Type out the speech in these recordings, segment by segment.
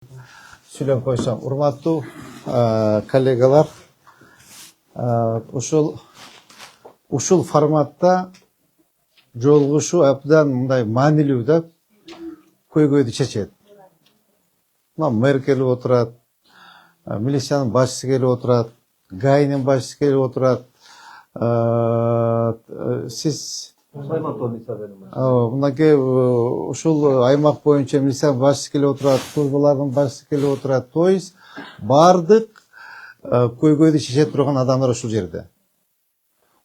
Сүйлөп койсом, урматтуу коллегалар, ушул форматта жолугушуу абдан мындай маанилүү да, көйгөйдү чечет. Мэр келип отурат, милициянын башчысы келип отурат, ГАИнин башчысы келип отурат. Сиз мынакей ушул аймак боюнча милициянын башчысы келип отурат, службалардын башчысы келип отурат. То есть бардык көйгөйдү чече турган адамдар ушул жерде.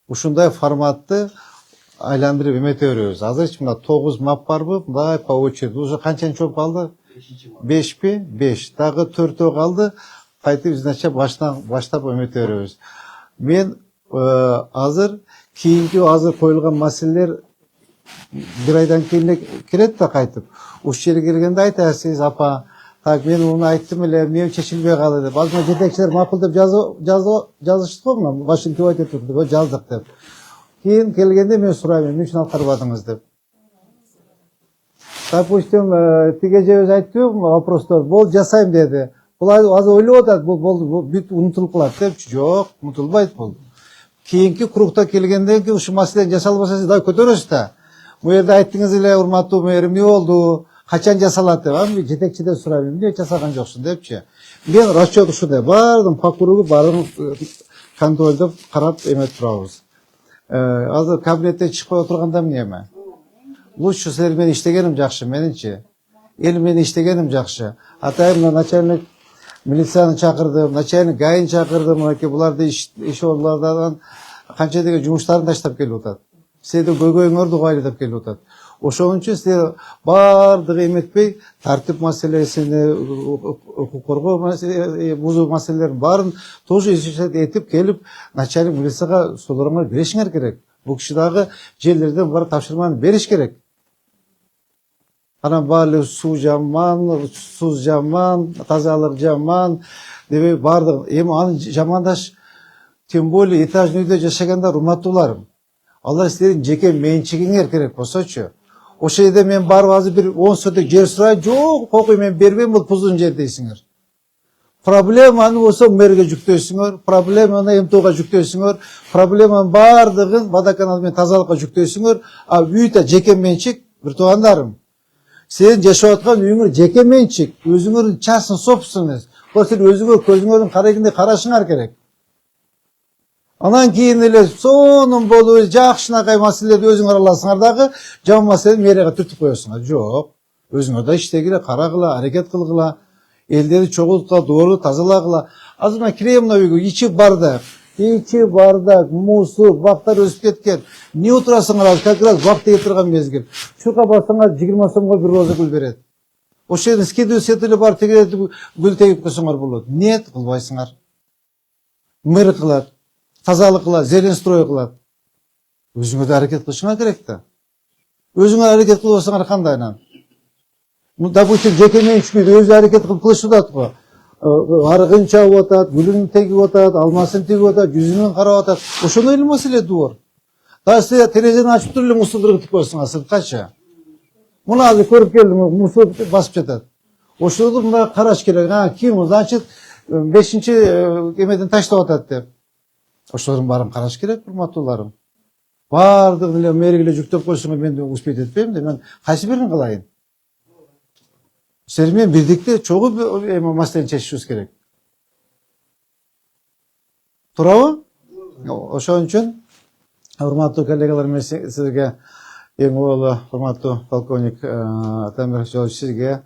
Ушундай форматты айландырып эмете беребиз. Азырчы мына 9 мап барбы? Мындай по очереди. Уже канчанчы болуп калды? 5пи? 5. Дагы 4 калды. Кайтып изначально баштап эмете беребиз. Мен азыр кийинки коюлган маселелер бир айдан кийин келет да кайтып. Ушул жерге келгенде айтасыз, апа, так мен муну айттым эле, эмне чечилбей калды деп. Азыр жетекчилер макул деп жазышты го, мына Вашингтон айтып турду, жаздык деп. Кийин келгенде мен сурайм, эмне үчүн аткарбадыңыз деп. Допустим, тиге же өзү айтты вопростор, бол жасайм деди. Бул азыр ойлоп атат, бул бүт унутулуп калат депчи. Жок, унутулбайт бул. Кийинки кругта келгенден кийин ушул маселе жасалбаса сиз да көтөрөсүз да. Бул жерде айттыңыз эле, урматтуу мэрим, эмне болду? Качан жасалат деп. Аны жетекчиден сурайм, эмне жасаган жоксуң депчи. Мен расчет ушундай, баардыгын по кругу, баардыгын контролдоп карап эметип турабыз. Азыр кабинеттен чыкпай отурганда эмне? Лучше силер менен иштегеним жакшы, менинчи. Эл менен иштегеним жакшы. Атайын начальник милицияны чакырдым, начальник ГАИни чакырдым, мынакей буларды иш орундардан канча деген жумуштарын таштап келип атат. Силердин көйгөйүңөрдү кайлап келип атат. Ошон үчүн силер баардыгы эметпей, тартип маселесини, укук коргоо бузуу маселелерин баарын тоже изучать этип келип, начальник милицияга суларыңар беришиңер керек. Бул киши дагы жерлерден бар тапшырманы бериш керек. Анан баары суу жаман, суз жаман, тазалык жаман, дебей баардыгы. Эми аны жамандаш, тем более этажный үйдө жашагандар, урматтууларым. Алар силердин жеке менчигиңер керек болсочу. Ошол жерде мен барып азыр бир 10 соток жер сурайм, жок, кокуй мен бербейм, бул пуздун жер дейсиңер. Проблеманы болсо мэрге жүктөйсүңөр, проблеманы МТОга жүктөйсүңөр, проблеманын баардыгын водоканал менен тазалыкка жүктөйсүңөр, а үйдө жеке менчик, бир туугандарым. Сен жашап аткан үйүңөр жеке менчик, өзүңөрдүн частный собственность. Бул силер өзүңөр көзүңөрдүн карайгындай карашыңар керек. Анан кийин эле сонун болуп, жакшынакай маселелерди өзүңөр аласыңар дагы, жаман маселени мэрияга түртүп коесуңар. Жок. Өзүңөр да иштегиле, карагыла, аракет кылгыла, элдерди чогулткыла, доору тазалагыла. Азыр мына кирейм мына үйгө, ичи бардак, мусор, бактар өсүп кеткен. Не отурасыңар азыр, как раз бак тегип турган мезгил. Чурка барсаңар 20 сомго бир роза гүл берет. Ошол жерден скидывать сетили бар тегип гүл тегип койсоңор болот. Нет, кылбайсыңар. Мэр кылат, тазалык кылат, зеленстрой кылат. Өзүңөр да аракет кылышыңар керек да. Өзүңөр аракет кылбасаңар кандай анан? Допустим, жеке менчик үйдө өзү аракет кылып кылышат го. Арыгын чабып атат, гүлүн тегип атат, алмасын тегип атат, жүзүнөн карап атат. Ошондой эле маселе дур. Да сиз терезени ачып туруп эле мусорду кытып коесуңар сырткачы. Муну азыр көрүп келдим, мусор басып жатат. Ошондо мына караш керек. Ким, значит, 5-чи эмеден таштап атат деп. Ошолордун баарын караш керек, урматтууларым. Баардыгын эле мэрге эле жүктөп койсоңор мен успеть этпейм да, мен кайсы бирин кылайын? Силер менен бирдикте чогуу маселени чечишибиз керек. Туурабы? Ошон үчүн урматтуу коллегалар, мен сизге эң улуу урматтуу полковник Атамберов Жолович, сизге,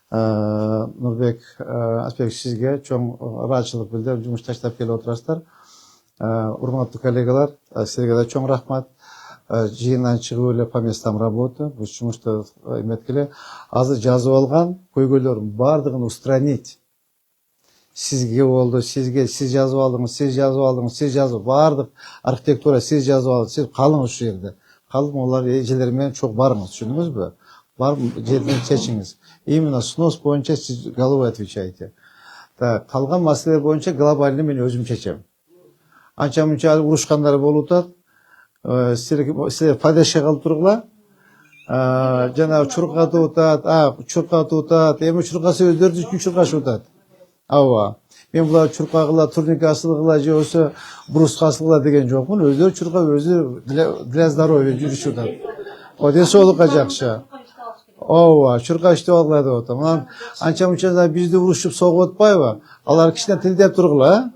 Нурбек Аспекович, сизге чоң ыраазычылык билдирип жумуш таштап келип отурасыздар. Урматтуу коллегалар, силерге да чоң рахмат. Жыйындан чыгып эле по местам работы, бул жумушту эметкиле. Азыр жазып алган көйгөйлөрдүн баардыгын устранить. Сизге болду, сиз жазып алдыңыз, сиз жазып, баардык архитектура сиз жазып алдыңыз, сиз калыңыз ушул жерде. Калып алар эжелер менен чок барыңыз, түшүндүңүзбү? Барып жерден чечиңиз. Именно снос боюнча сиз головой отвечаете. Калган маселе боюнча глобально мен өзүм чечем. Анча-мунча урушкандар болуп атат. Силер падешке калып тургула. Жана чуркатып атат, чуркатып атат. Эми чуркаса өздөрү үчүн чуркашып атат. Ооба. Мен булар чуркагыла, турника асылгыла же болсо бруска асылгыла деген жокмун. Өздөрү чуркап, өзү для здоровья жүрүшүп атат. Ден соолукка жакшы. Ооба, чурка иштеп алгыла деп атам. Анан анча-мунча бизди урушуп согуп атпайбы? Алар кичине тилдеп тургула,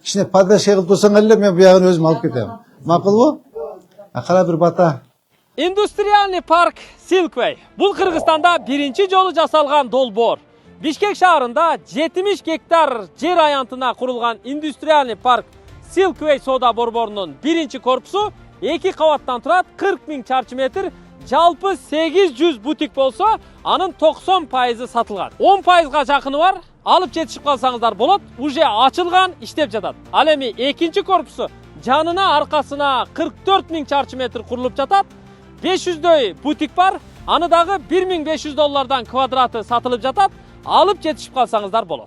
кичине поддержка кылып турсаңар эле мен буягын өзүм алып кетем. Макулбу? Кара бир бата. Индустриальный парк Silkway. Бул Кыргызстанда биринчи жолу жасалган долбоор. Бишкек шаарында 70 гектар жер аянтына курулган индустриальный парк Silkway соода борборунун биринчи корпусу 2 кабаттан турат, 40 000 чарчы метр, жалпы 800 бутик болсо, анын 90% сатылган. 10%га жакыны бар, алып жетишип калсаңыздар болот, уже ачылган, иштеп жатат. Ал эми экинчи корпусу жанына аркасына 44 000 чарчы метр курулуп жатат. 500дөй бутик бар, аны дагы $1500 квадраты сатылып жатат. Алып жетишип калсаңыздар болот.